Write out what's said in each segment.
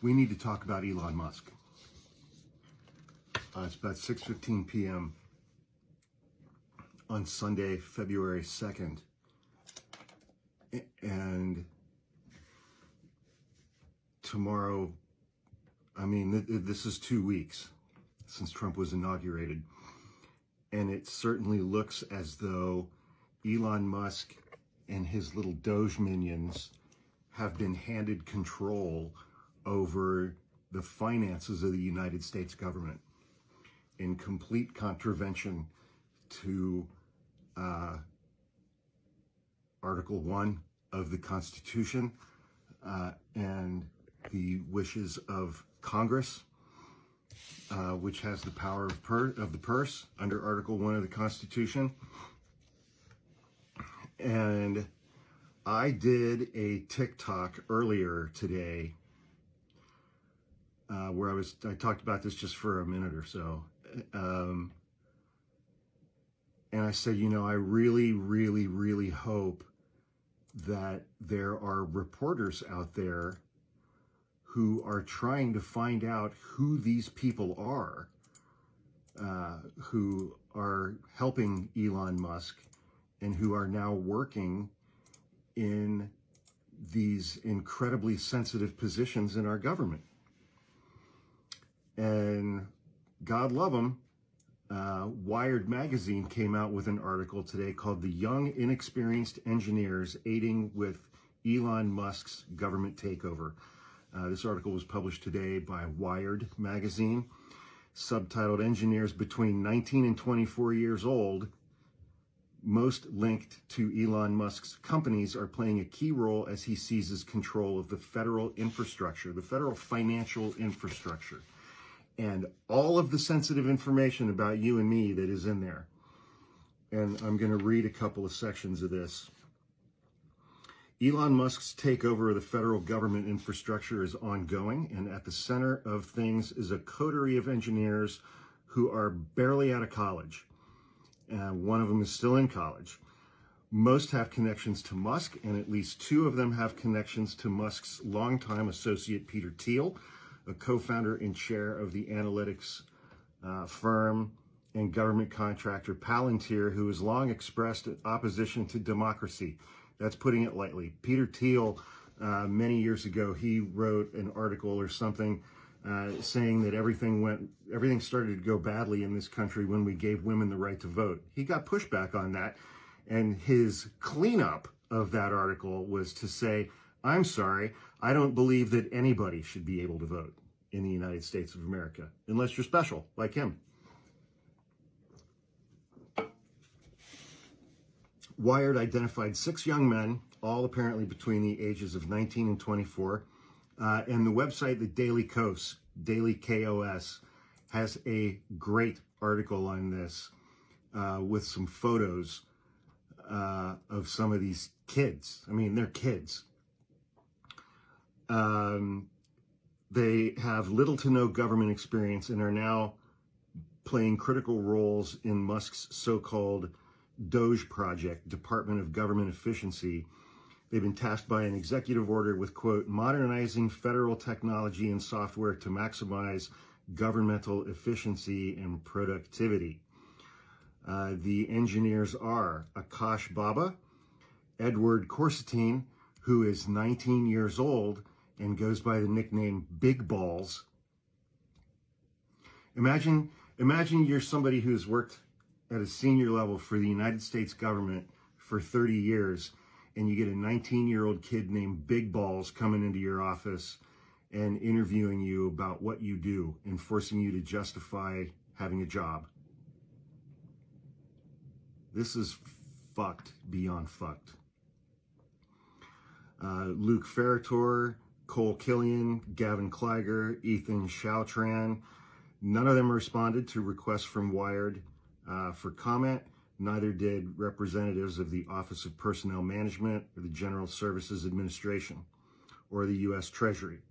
we need to talk about Elon Musk. It's about 6:15 p.m. on Sunday, February 2nd. And tomorrow, this is 2 weeks since Trump was inaugurated. And it certainly looks as though Elon Musk and his little Doge minions have been handed control over the finances of the United States government in complete contravention to Article 1 of the Constitution and the wishes of Congress, which has the power of the purse under Article 1 of the Constitution. And I did a TikTok earlier today where I talked about this just for a minute or so. And I said, I really, really, really hope that there are reporters out there who are trying to find out who these people are, who are helping Elon Musk and who are now working in these incredibly sensitive positions in our government. And God love them, Wired magazine came out with an article today called "The Young Inexperienced Engineers Aiding with Elon Musk's Government Takeover." This article was published today by Wired magazine, subtitled "Engineers Between 19 and 24 Years Old, Most Linked to Elon Musk's Companies, Are Playing a Key Role as He Seizes Control of the Federal Infrastructure, the Federal Financial Infrastructure." And all of the sensitive information about you and me that is in there. And I'm going to read a couple of sections of this. Elon Musk's takeover of the federal government infrastructure is ongoing, and at the center of things is a coterie of engineers who are barely out of college. One of them is still in college. Most have connections to Musk, and at least two of them have connections to Musk's longtime associate, Peter Thiel, a co-founder and chair of the analytics firm and government contractor Palantir, who has long expressed opposition to democracy. That's putting it lightly. Peter Thiel, many years ago, he wrote an article or something saying that everything started to go badly in this country when we gave women the right to vote. He got pushback on that, and his cleanup of that article was to say, "I'm sorry, I don't believe that anybody should be able to vote in the United States of America, unless you're special, like him." Wired identified 6 young men, all apparently between the ages of 19 and 24, and the website, the Daily KOS, has a great article on this with some photos of some of these kids. I mean, they're kids. They have little to no government experience and are now playing critical roles in Musk's so-called Doge project, Department of Government Efficiency. They've been tasked by an executive order with, quote, "modernizing federal technology and software to maximize governmental efficiency and productivity." The engineers are Akash Baba, Edward Corsetine, who is 19 years old and goes by the nickname Big Balls. Imagine you're somebody who's worked at a senior level for the United States government for 30 years, and you get a 19-year-old kid named Big Balls coming into your office and interviewing you about what you do and forcing you to justify having a job. This is fucked beyond fucked. Luke Ferrator, Cole Killian, Gavin Kleiger, Ethan Chautran, none of them responded to requests from Wired for comment. Neither did representatives of the Office of Personnel Management or the General Services Administration or the U.S. Treasury.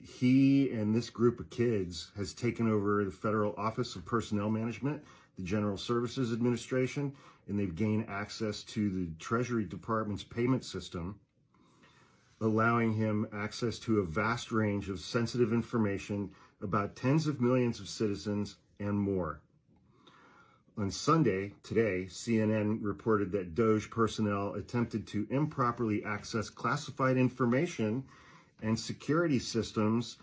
He and this group of kids has taken over the Federal Office of Personnel Management, the General Services Administration, and they've gained access to the Treasury Department's payment system. allowing him access to a vast range of sensitive information about tens of millions of citizens and more. On Sunday, today, CNN reported that DOJ personnel attempted to improperly access classified information and security systems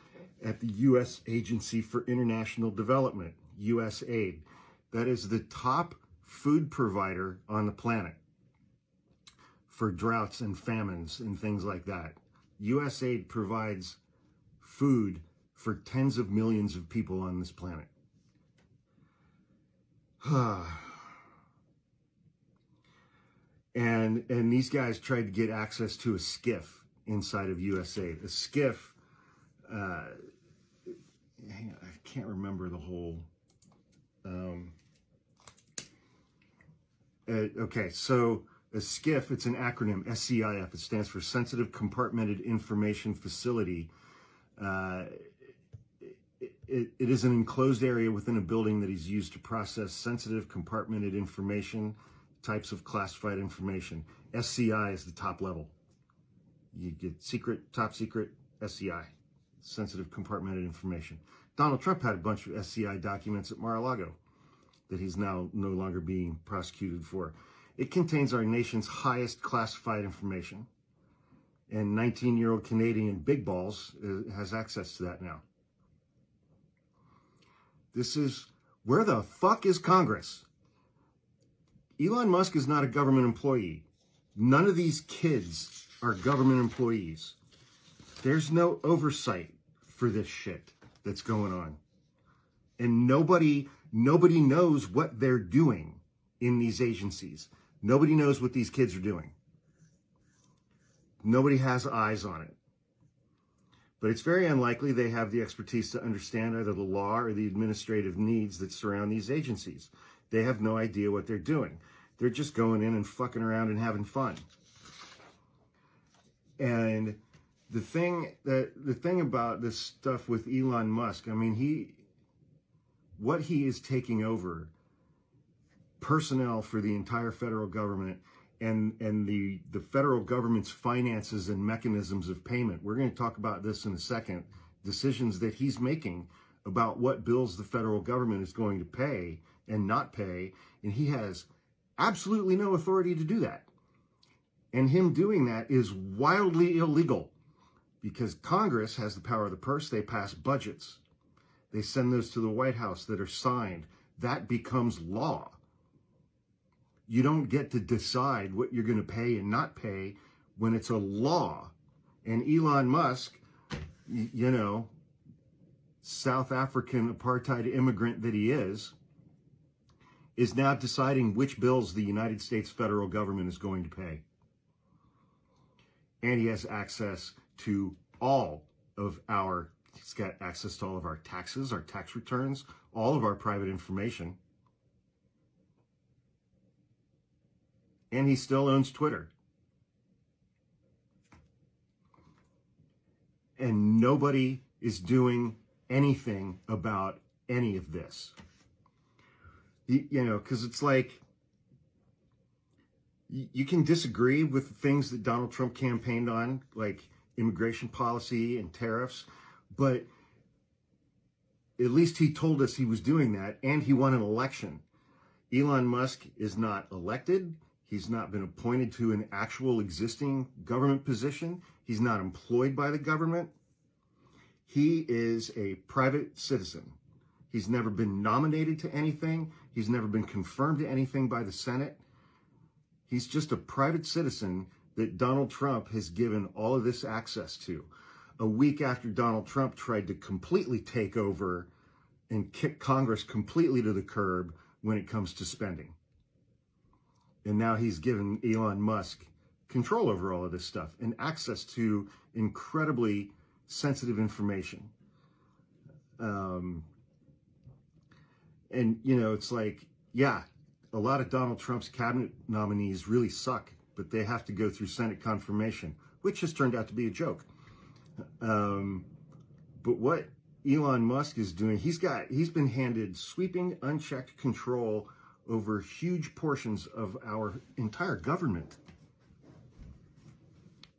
at the U.S. Agency for International Development, USAID. That is the top food provider on the planet for droughts and famines and things like that. USAID provides food for tens of millions of people on this planet. And these guys tried to get access to a SCIF inside of USAID. A SCIF, hang on, I can't remember the whole. Okay, so a SCIF, it's an acronym, SCIF. It stands for Sensitive Compartmented Information Facility. It is an enclosed area within a building that is used to process sensitive compartmented information, types of classified information. SCI is the top level. You get secret, top secret, SCI, sensitive compartmented information. Donald Trump had a bunch of SCI documents at Mar-a-Lago that he's now no longer being prosecuted for. It contains our nation's highest classified information. And 19-year-old Canadian Big Balls has access to that now. This is, where the fuck is Congress? Elon Musk is not a government employee. None of these kids are government employees. There's no oversight for this shit that's going on. And nobody knows what they're doing in these agencies. Nobody knows what these kids are doing. Nobody has eyes on it. But it's very unlikely they have the expertise to understand either the law or the administrative needs that surround these agencies. They have no idea what they're doing. They're just going in and fucking around and having fun. And the thing about this stuff with Elon Musk, I mean, what he is taking over personnel for the entire federal government and the federal government's finances and mechanisms of payment. We're going to talk about this in a second. Decisions that he's making about what bills the federal government is going to pay and not pay. And he has absolutely no authority to do that. And him doing that is wildly illegal because Congress has the power of the purse. They pass budgets. They send those to the White House that are signed. That becomes law. You don't get to decide what you're going to pay and not pay when it's a law. And Elon Musk, you know, South African apartheid immigrant that he is now deciding which bills the United States federal government is going to pay. And he has access to all of he's got access to all of our taxes, our tax returns, all of our private information. And he still owns Twitter. And nobody is doing anything about any of this. You know, because it's like, you can disagree with the things that Donald Trump campaigned on, like immigration policy and tariffs, but at least he told us he was doing that, and he won an election. Elon Musk is not elected. He's not been appointed to an actual existing government position. He's not employed by the government. He is a private citizen. He's never been nominated to anything. He's never been confirmed to anything by the Senate. He's just a private citizen that Donald Trump has given all of this access to. A week after Donald Trump tried to completely take over and kick Congress completely to the curb when it comes to spending. And now he's given Elon Musk control over all of this stuff and access to incredibly sensitive information. And, you know, it's like, yeah, a lot of Donald Trump's cabinet nominees really suck, but they have to go through Senate confirmation, which has turned out to be a joke. But what Elon Musk is doing, he's been handed sweeping, unchecked control over huge portions of our entire government.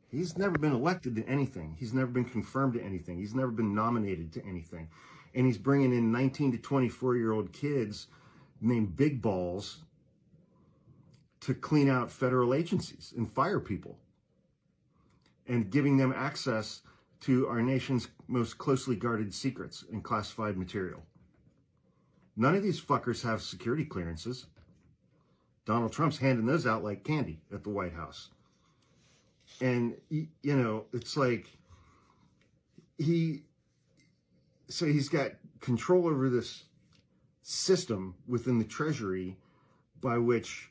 He's never been elected to anything. He's never been confirmed to anything. He's never been nominated to anything. And he's bringing in 19 to 24-year-old kids named Big Balls to clean out federal agencies and fire people, and giving them access to our nation's most closely guarded secrets and classified material. None of these fuckers have security clearances. Donald Trump's handing those out like candy at the White House. And, you know, it's like he's got control over this system within the Treasury by which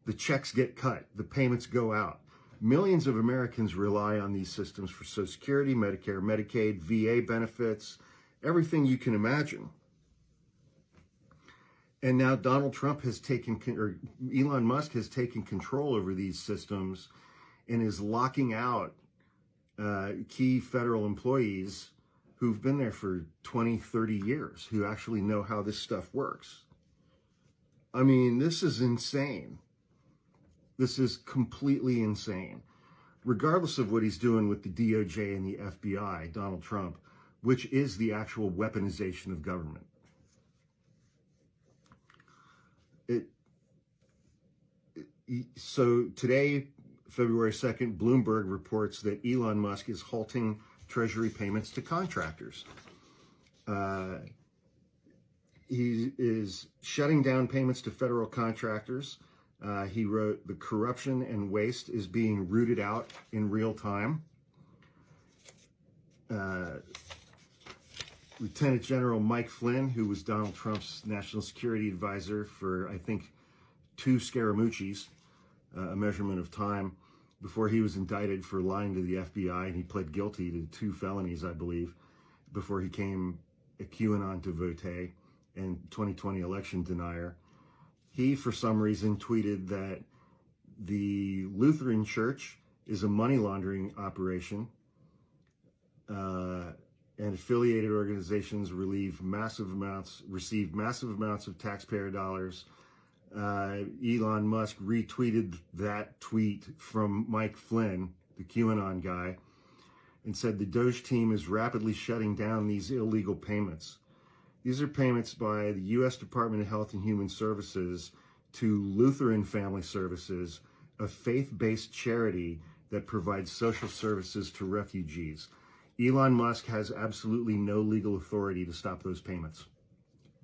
the checks get cut, the payments go out. Millions of Americans rely on these systems for Social Security, Medicare, Medicaid, VA benefits, everything you can imagine. And now Donald Trump has taken, or Elon Musk has taken control over these systems and is locking out key federal employees who've been there for 20, 30 years, who actually know how this stuff works. I mean, this is insane. This is completely insane. Regardless of what he's doing with the DOJ and the FBI, Donald Trump, which is the actual weaponization of government. So today, February 2nd, Bloomberg reports that Elon Musk is halting Treasury payments to contractors. He is shutting down payments to federal contractors. He wrote, "The corruption and waste is being rooted out in real time." Lieutenant General Mike Flynn, who was Donald Trump's national security advisor for, I think, 2 Scaramucci's, a measurement of time, before he was indicted for lying to the FBI, and he pled guilty to 2 felonies, I believe, before he came a QAnon devotee and 2020 election denier. He, for some reason, tweeted that the Lutheran Church is a money laundering operation, and affiliated organizations receive massive amounts of taxpayer dollars. Elon Musk retweeted that tweet from Mike Flynn, the QAnon guy, and said the Doge team is rapidly shutting down these illegal payments. These are payments by the U.S. Department of Health and Human Services to Lutheran Family Services, a faith-based charity that provides social services to refugees. Elon Musk has absolutely no legal authority to stop those payments.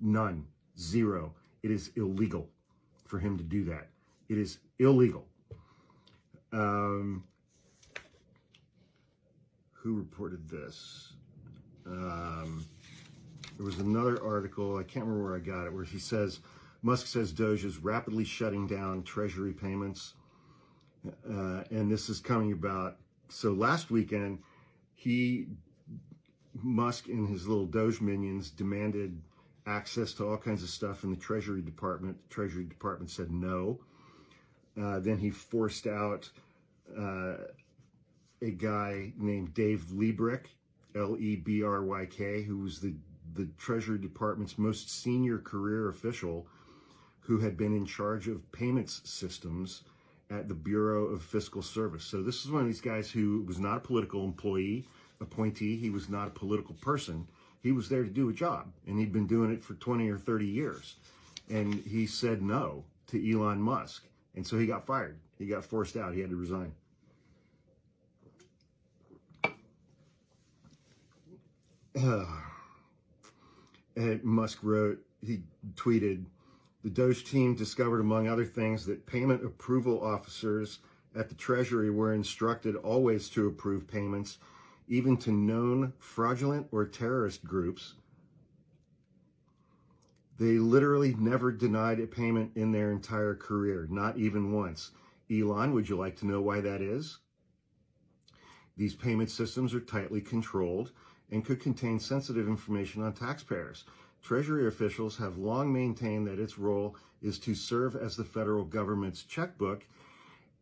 None. Zero. It is illegal for him to do that. It is illegal. Who reported this? There was another article, I can't remember where I got it, where he says, Musk says Doge is rapidly shutting down Treasury payments. And this is coming about, so last weekend, Musk and his little Doge minions demanded access to all kinds of stuff in the Treasury Department. The Treasury Department said no. Then he forced out a guy named Dave Lebryk, Lebryk, who was the Treasury Department's most senior career official, who had been in charge of payments systems at the Bureau of Fiscal Service. So this is one of these guys who was not a political appointee. He was not a political person. He was there to do a job, and he'd been doing it for 20 or 30 years. And he said no to Elon Musk. And so he got fired. He got forced out. He had to resign. And Musk wrote, he tweeted, the Doge team discovered, among other things, that payment approval officers at the Treasury were instructed always to approve payments, even to known fraudulent or terrorist groups. They literally never denied a payment in their entire career, not even once. Elon, would you like to know why that is? These payment systems are tightly controlled and could contain sensitive information on taxpayers. Treasury officials have long maintained that its role is to serve as the federal government's checkbook,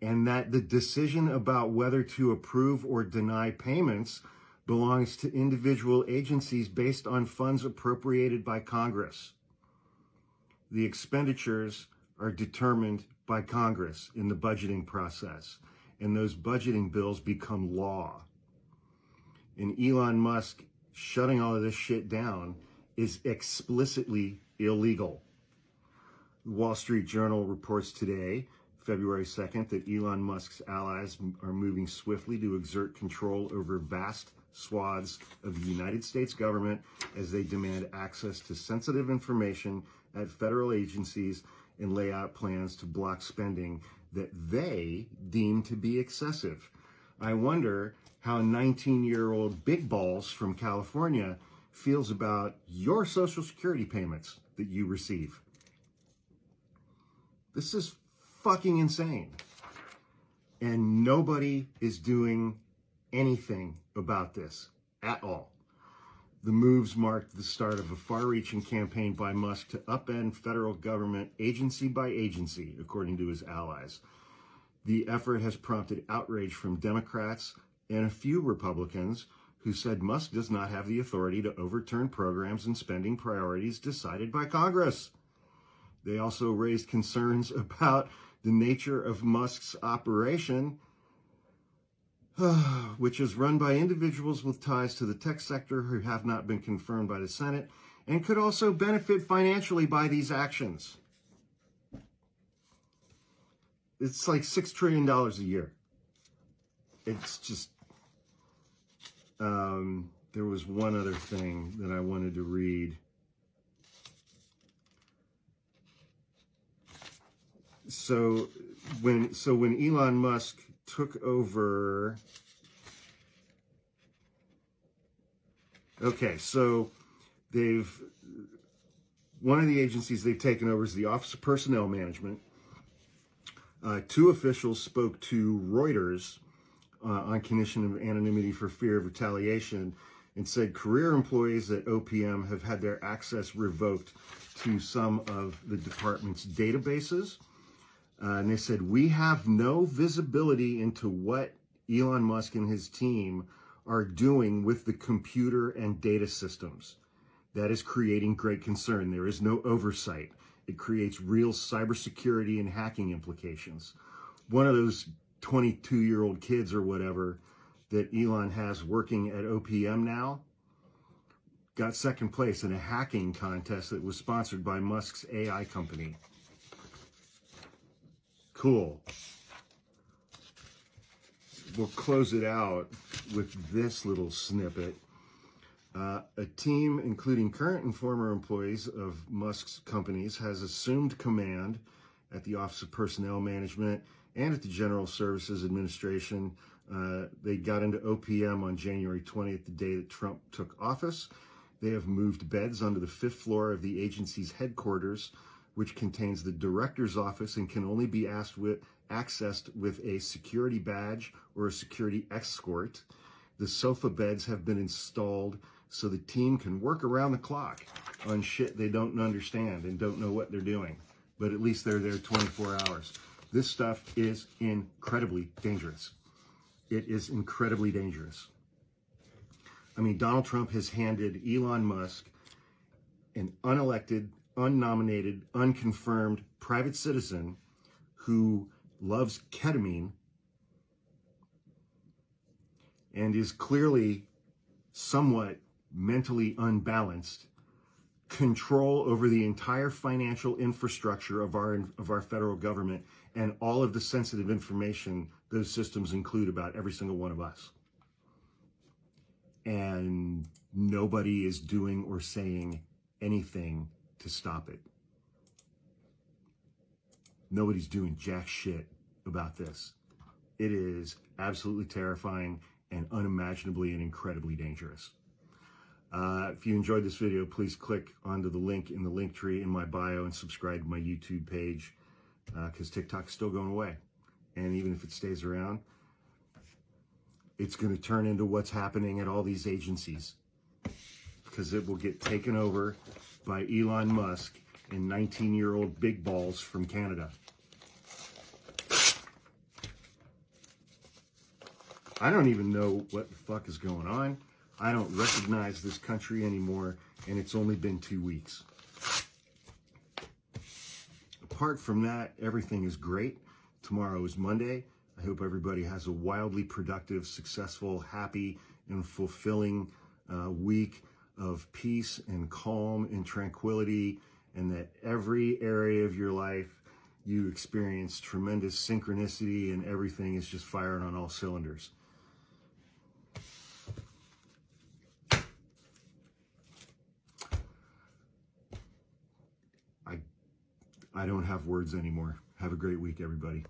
and that the decision about whether to approve or deny payments belongs to individual agencies based on funds appropriated by Congress. The expenditures are determined by Congress in the budgeting process, and those budgeting bills become law. And Elon Musk shutting all of this shit down is explicitly illegal. The Wall Street Journal reports today, February 2nd, that Elon Musk's allies are moving swiftly to exert control over vast swaths of the United States government as they demand access to sensitive information at federal agencies and lay out plans to block spending that they deem to be excessive. I wonder how 19-year-old Big Balls from California feels about your Social Security payments that you receive. This is fucking insane. And nobody is doing anything about this at all. The moves marked the start of a far-reaching campaign by Musk to upend federal government agency by agency, according to his allies. The effort has prompted outrage from Democrats and a few Republicans who said Musk does not have the authority to overturn programs and spending priorities decided by Congress. They also raised concerns about the nature of Musk's operation, which is run by individuals with ties to the tech sector who have not been confirmed by the Senate and could also benefit financially by these actions. It's like $6 trillion a year. It's just, there was one other thing that I wanted to read. So when Elon Musk took over, okay, so one of the agencies they've taken over is the Office of Personnel Management. Two officials spoke to Reuters on condition of anonymity for fear of retaliation and said career employees at OPM have had their access revoked to some of the department's databases. And they said, we have no visibility into what Elon Musk and his team are doing with the computer and data systems. That is creating great concern. There is no oversight. It creates real cybersecurity and hacking implications. One of those 22-year-old kids or whatever that Elon has working at OPM now got second place in a hacking contest that was sponsored by Musk's AI company. Cool. We'll close it out with this little snippet. A team, including current and former employees of Musk's companies, has assumed command at the Office of Personnel Management and at the General Services Administration. They got into OPM on January 20th, the day that Trump took office. They have moved beds onto the 5th floor of the agency's headquarters, which contains the director's office and can only be accessed with a security badge or a security escort. The sofa beds have been installed so the team can work around the clock on shit they don't understand and don't know what they're doing. But at least they're there 24 hours. This stuff is incredibly dangerous. It is incredibly dangerous. I mean, Donald Trump has handed Elon Musk, an unelected, unnominated, unconfirmed private citizen who loves ketamine and is clearly somewhat mentally unbalanced, control over the entire financial infrastructure of our federal government and all of the sensitive information those systems include about every single one of us. And nobody is doing or saying anything to stop it. Nobody's doing jack shit about this. It is absolutely terrifying and unimaginably and incredibly dangerous. If you enjoyed this video, please click onto the link in the link tree in my bio and subscribe to my YouTube page, because TikTok's still going away. And even if it stays around, it's going to turn into what's happening at all these agencies, because it will get taken over by Elon Musk and 19-year-old Big Balls from Canada. I don't even know what the fuck is going on. I don't recognize this country anymore, and it's only been 2 weeks. Apart from that, everything is great. Tomorrow is Monday. I hope everybody has a wildly productive, successful, happy, and fulfilling week of peace and calm and tranquility, and that every area of your life you experience tremendous synchronicity and everything is just firing on all cylinders. I don't have words anymore. Have a great week, everybody.